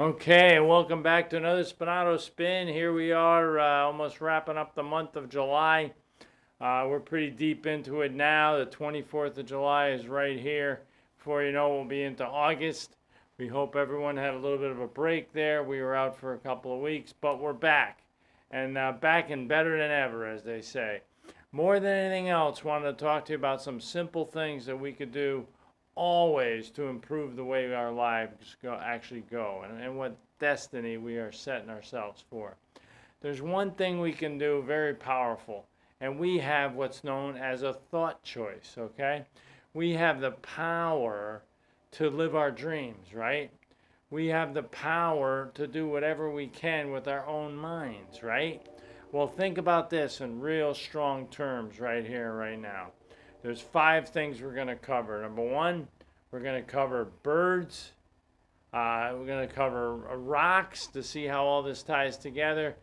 Okay, welcome back to another Spinato Spin. Here we are, almost wrapping up the month of July. We're pretty deep into it now. The 24th of July is right here. Before you know, we'll be into August. We hope everyone had a little bit of a break there. We were out for a couple of weeks, but we're back. And back and better than ever, as they say. More than anything else, wanted to talk to you about some simple things that we could do always to improve the way our lives actually go and what destiny we are setting ourselves for. There's one thing we can do very powerful, and we have what's known as a thought choice, okay? We have the power to live our dreams, right? We have the power to do whatever we can with our own minds, right? Well, think about this in real strong terms right here, right now. There's 5 things we're going to cover. Number 1, we're going to cover birds. We're going to cover rocks to see how all this ties together.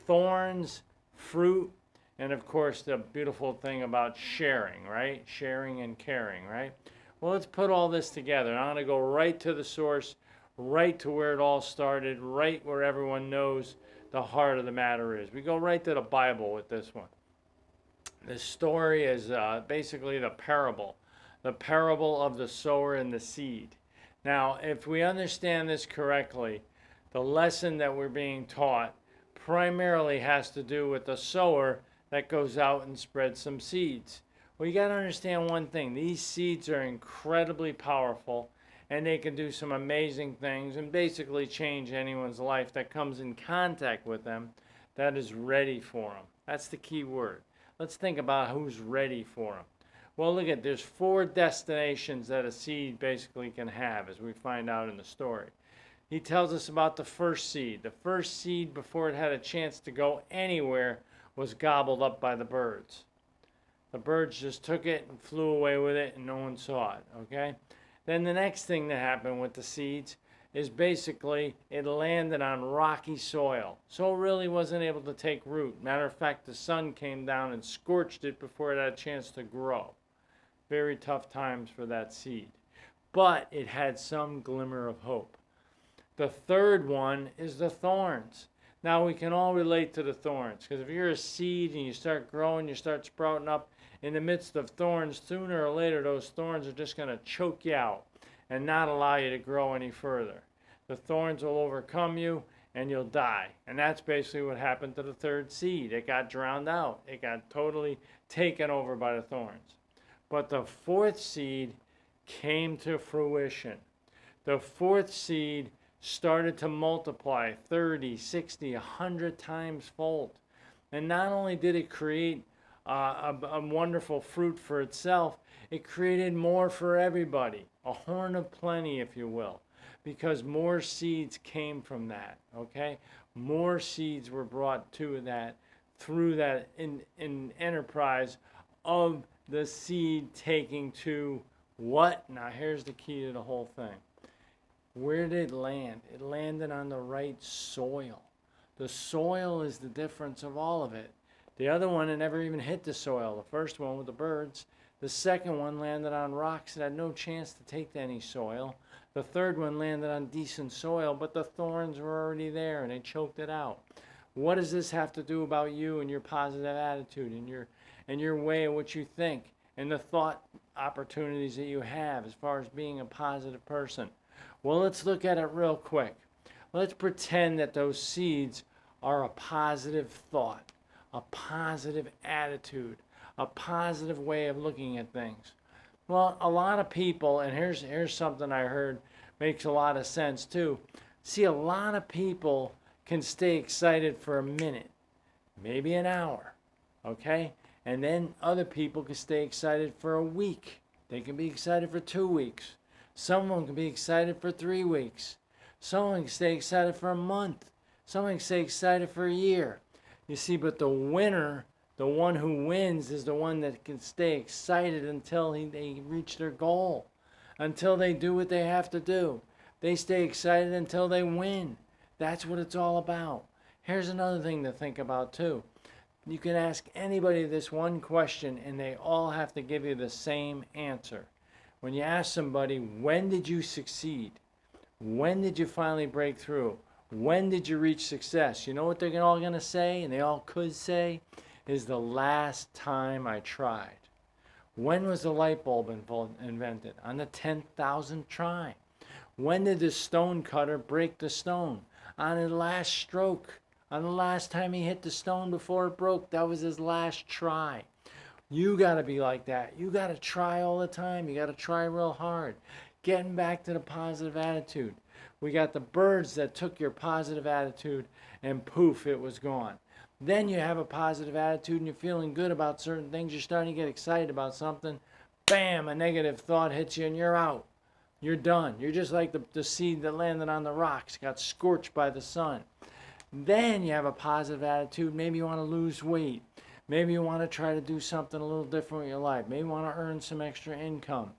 Thorns, fruit, and of course the beautiful thing about sharing, right? Sharing and caring, right? Well, let's put all this together. I'm going to go right to the source, right to where it all started, right where everyone knows the heart of the matter is. We go right to the Bible with this one. This story is basically the parable of the sower and the seed. Now, if we understand this correctly, the lesson that we're being taught primarily has to do with the sower that goes out and spreads some seeds. Well, you got to understand one thing. These seeds are incredibly powerful, and they can do some amazing things and basically change anyone's life that comes in contact with them that is ready for them. That's the key word. Let's think about who's ready for them. Well, look at, there's 4 destinations that a seed basically can have, as we find out in the story. He tells us about the first seed. The first seed, before it had a chance to go anywhere, was gobbled up by the birds. The birds just took it and flew away with it, and no one saw it, okay? Then the next thing that happened with the seeds is basically it landed on rocky soil. So it really wasn't able to take root. Matter of fact, the sun came down and scorched it before it had a chance to grow. Very tough times for that seed. But it had some glimmer of hope. The third one is the thorns. Now we can all relate to the thorns, because if you're a seed and you start growing, you start sprouting up in the midst of thorns, sooner or later those thorns are just going to choke you out and not allow you to grow any further. The thorns will overcome you and you'll die. And that's basically what happened to the third seed. It got drowned out. It got totally taken over by the thorns. But the fourth seed came to fruition. The fourth seed started to multiply 30, 60, 100 times fold. And not only did it create a wonderful fruit for itself, it created more for everybody, a horn of plenty, if you will, because more seeds came from that, okay? More seeds were brought to that through that in enterprise of the seed taking to what? Now here's the key to the whole thing. Where did it land? It landed on the right soil. The soil is the difference of all of it. The other one, it never even hit the soil. The first one with the birds. The second one landed on rocks that had no chance to take to any soil. The third one landed on decent soil, but the thorns were already there and they choked it out. What does this have to do about you and your positive attitude and your way of what you think and the thought opportunities that you have as far as being a positive person? Well, let's look at it real quick. Let's pretend that those seeds are a positive thought, a positive attitude, a positive way of looking at things. Well, a lot of people, and here's something I heard makes a lot of sense too. See, a lot of people can stay excited for a minute, maybe an hour, okay? And then other people can stay excited for a week. They can be excited for 2 weeks. Someone can be excited for 3 weeks. Someone can stay excited for a month. Someone can stay excited for a year. You see, but the winner, the one who wins, is the one that can stay excited until they reach their goal, until they do what they have to do. They stay excited until they win. That's what it's all about. Here's another thing to think about too. You can ask anybody this one question and they all have to give you the same answer. When you ask somebody, when did you succeed? When did you finally break through? When did you reach success? You know what they're all going to say, and they all could say, is the last time I tried. When was the light bulb invented? On the 10,000th try. When did the stone cutter break the stone? On his last stroke. On the last time he hit the stone before it broke. That was his last try. You got to be like that. You got to try all the time. You got to try real hard. Getting back to the positive attitude. We got the birds that took your positive attitude and poof, it was gone. Then you have a positive attitude and you're feeling good about certain things. You're starting to get excited about something. Bam, a negative thought hits you and you're out. You're done. You're just like the seed that landed on the rocks, got scorched by the sun. Then you have a positive attitude. Maybe you want to lose weight. Maybe you want to try to do something a little different with your life. Maybe you want to earn some extra income.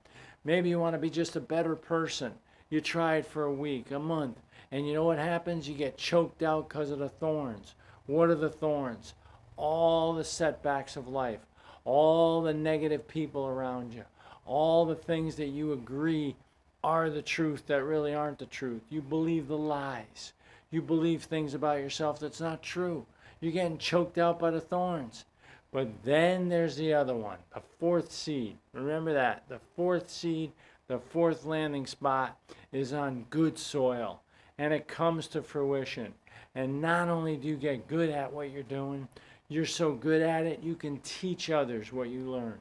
Maybe you want to be just a better person. You try it for a week, a month, and you know what happens? You get choked out because of the thorns. What are the thorns? All the setbacks of life, all the negative people around you, all the things that you agree are the truth that really aren't the truth. You believe the lies. You believe things about yourself that's not true. You're getting choked out by the thorns. But then there's the other one, the fourth seed. Remember that. The fourth seed, the fourth landing spot is on good soil. And it comes to fruition. And not only do you get good at what you're doing, you're so good at it, you can teach others what you learn.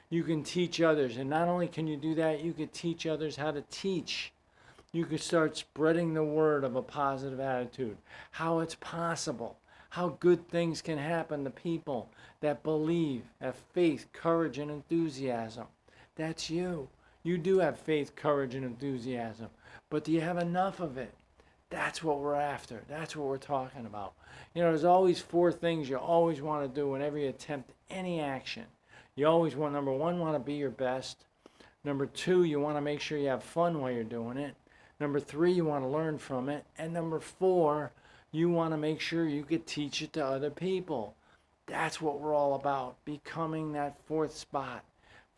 You can teach others. And not only can you do that, you can teach others how to teach. You can start spreading the word of a positive attitude, how it's possible, how good things can happen to people that believe, have faith, courage, and enthusiasm. That's you. You do have faith, courage, and enthusiasm. But do you have enough of it? That's what we're after. That's what we're talking about. You know, there's always four things you always want to do whenever you attempt any action. You always want, number one, want to be your best. Number two, you want to make sure you have fun while you're doing it. Number three, you want to learn from it. And number four, you want to make sure you could teach it to other people. That's what we're all about, becoming that fourth spot.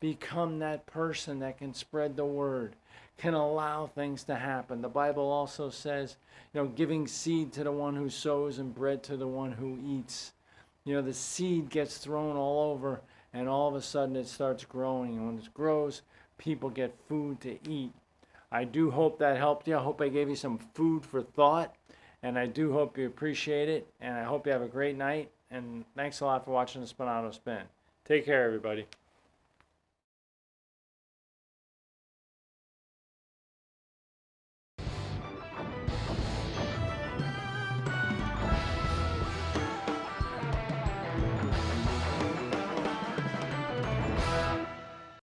Become that person that can spread the word, can allow things to happen. The Bible also says, you know, giving seed to the one who sows and bread to the one who eats. You know, the seed gets thrown all over and all of a sudden it starts growing. And when it grows, people get food to eat. I do hope that helped you. I hope I gave you some food for thought. And I do hope you appreciate it. And I hope you have a great night. And thanks a lot for watching the Spinato Spin. Take care, everybody.